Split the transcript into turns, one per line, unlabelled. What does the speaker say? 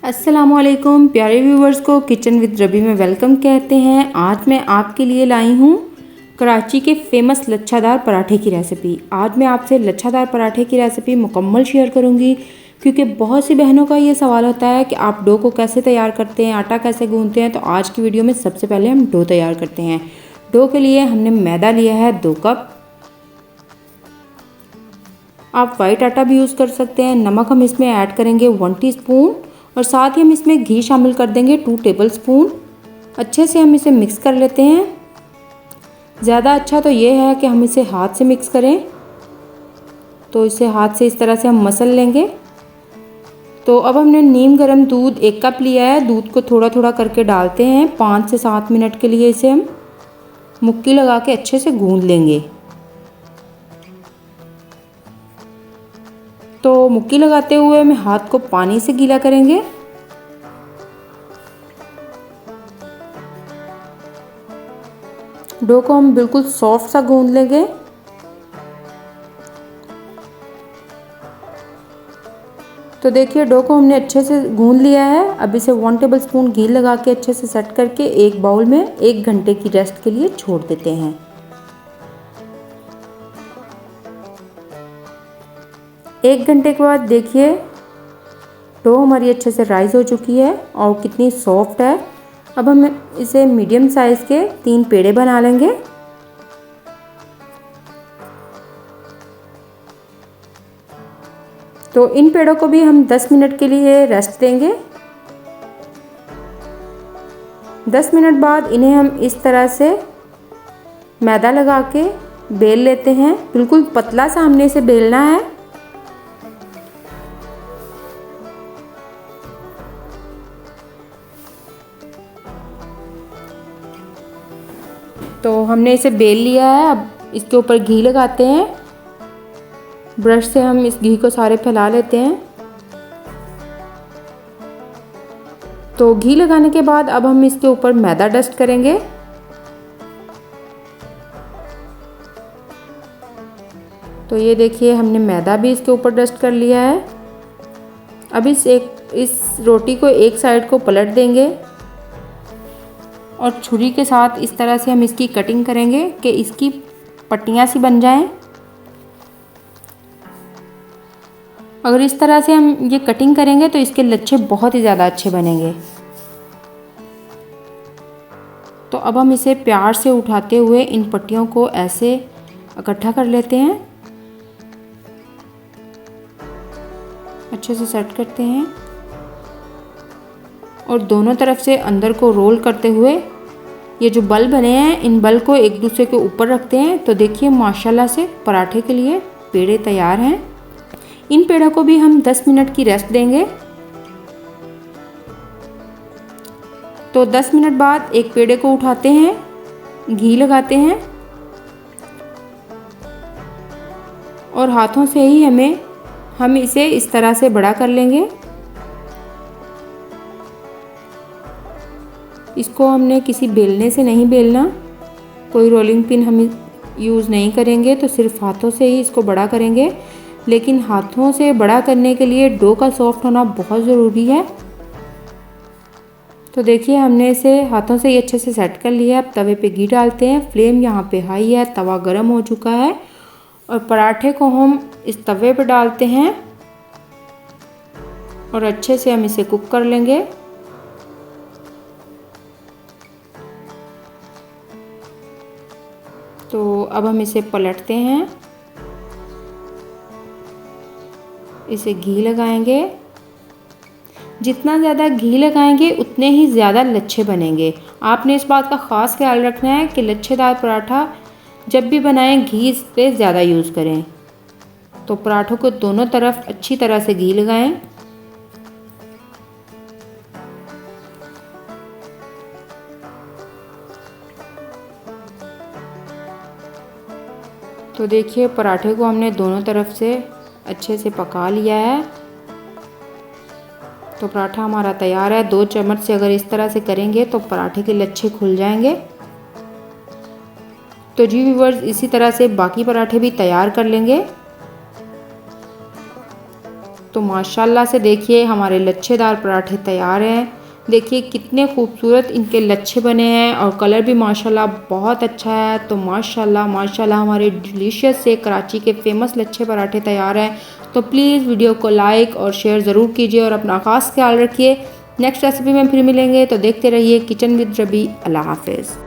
अस्सलामुअलैकुम प्यारे व्यूवर्स को किचन विद रबी में वेलकम कहते हैं। आज मैं आपके लिए लाई हूँ कराची के फेमस लच्छादार पराठे की रेसिपी। आज मैं आपसे लच्छादार पराठे की रेसिपी मुकम्मल शेयर करूँगी, क्योंकि बहुत सी बहनों का ये सवाल होता है कि आप डो को कैसे तैयार करते हैं, आटा कैसे गूँथते हैं। तो आज की वीडियो में सबसे पहले हम डो तैयार करते हैं। डो के लिए हमने मैदा लिया है 2 कप। आप वाइट आटा भी यूज़ कर सकते हैं। नमक हम इसमें ऐड करेंगे 1 टीस्पून और साथ ही हम इसमें घी शामिल कर देंगे 2 टेबलस्पून। अच्छे से हम इसे मिक्स कर लेते हैं। ज़्यादा अच्छा तो ये है कि हम इसे हाथ से मिक्स करें, तो इसे हाथ से इस तरह से हम मसल लेंगे। तो अब हमने नीम गर्म दूध 1 कप लिया है। दूध को थोड़ा थोड़ा करके डालते हैं। 5 से 7 मिनट के लिए इसे हम मुक्की लगा के अच्छे से गूँध लेंगे। तो मुक्की लगाते हुए हम हाथ को पानी से गीला करेंगे। डो को हम बिल्कुल सॉफ्ट सा गूंद लेंगे। तो देखिए डो को हमने अच्छे से गूंद लिया है। अब इसे 1 टेबलस्पून घी लगा के अच्छे से सेट करके एक बाउल में 1 घंटे की रेस्ट के लिए छोड़ देते हैं। एक घंटे के बाद देखिए डो हमारी अच्छे से राइज हो चुकी है और कितनी सॉफ्ट है। अब हम इसे मीडियम साइज़ के 3 पेड़े बना लेंगे। तो इन पेड़ों को भी हम 10 मिनट के लिए रेस्ट देंगे। 10 मिनट बाद इन्हें हम इस तरह से मैदा लगा के बेल लेते हैं। बिल्कुल पतला सा हमने इसे बेलना है। तो हमने इसे बेल लिया है। अब इसके ऊपर घी लगाते हैं। ब्रश से हम इस घी को सारे फैला लेते हैं। तो घी लगाने के बाद अब हम इसके ऊपर मैदा डस्ट करेंगे। तो ये देखिए हमने मैदा भी इसके ऊपर डस्ट कर लिया है। अब इस रोटी को एक साइड को पलट देंगे और छुरी के साथ इस तरह से हम इसकी कटिंग करेंगे कि इसकी पट्टियाँ सी बन जाएं। अगर इस तरह से हम ये कटिंग करेंगे तो इसके लच्छे बहुत ही ज़्यादा अच्छे बनेंगे। तो अब हम इसे प्यार से उठाते हुए इन पट्टियों को ऐसे इकट्ठा कर लेते हैं। अच्छे से सेट करते हैं और दोनों तरफ से अंदर को रोल करते हुए ये जो बल बने हैं इन बल को एक दूसरे के ऊपर रखते हैं। तो देखिए माशाल्लाह से पराठे के लिए पेड़े तैयार हैं। इन पेड़ों को भी हम 10 मिनट की रेस्ट देंगे। तो 10 मिनट बाद एक पेड़े को उठाते हैं, घी लगाते हैं और हाथों से ही हम इसे इस तरह से बड़ा कर लेंगे। इसको हमने किसी बेलने से नहीं बेलना, कोई रोलिंग पिन हम यूज़ नहीं करेंगे, तो सिर्फ हाथों से ही इसको बड़ा करेंगे। लेकिन हाथों से बड़ा करने के लिए डो का सॉफ्ट होना बहुत ज़रूरी है। तो देखिए हमने इसे हाथों से ही अच्छे से सेट कर लिया है। अब तवे पे घी डालते हैं। फ्लेम यहाँ पे हाई है, तवा गर्म हो चुका है और पराठे को हम इस तवे पे डालते हैं और अच्छे से हम इसे कुक कर लेंगे। तो अब हम इसे पलटते हैं, इसे घी लगाएंगे। जितना ज़्यादा घी लगाएंगे उतने ही ज़्यादा लच्छे बनेंगे। आपने इस बात का ख़ास ख्याल रखना है कि लच्छेदार पराठा जब भी बनाएं घी इस पर ज़्यादा यूज़ करें। तो पराठों को दोनों तरफ अच्छी तरह से घी लगाएं। तो देखिए पराठे को हमने दोनों तरफ से अच्छे से पका लिया है। तो पराठा हमारा तैयार है। 2 चम्मच से अगर इस तरह से करेंगे तो पराठे के लच्छे खुल जाएंगे। तो जी व्यूअर्स इसी तरह से बाकी पराठे भी तैयार कर लेंगे। तो तो माशाल्लाह से देखिए हमारे लच्छेदार पराठे तैयार हैं। देखिए कितने खूबसूरत इनके लच्छे बने हैं और कलर भी माशाल्लाह बहुत अच्छा है। तो माशाल्लाह माशाल्लाह हमारे डिलीशियस से कराची के फेमस लच्छे पराठे तैयार हैं। तो प्लीज़ वीडियो को लाइक और शेयर ज़रूर कीजिए और अपना ख़ास ख्याल रखिए। नेक्स्ट रेसिपी में फिर मिलेंगे, तो देखते रहिए किचन विद रबी। अल्लाह हाफ़िज़।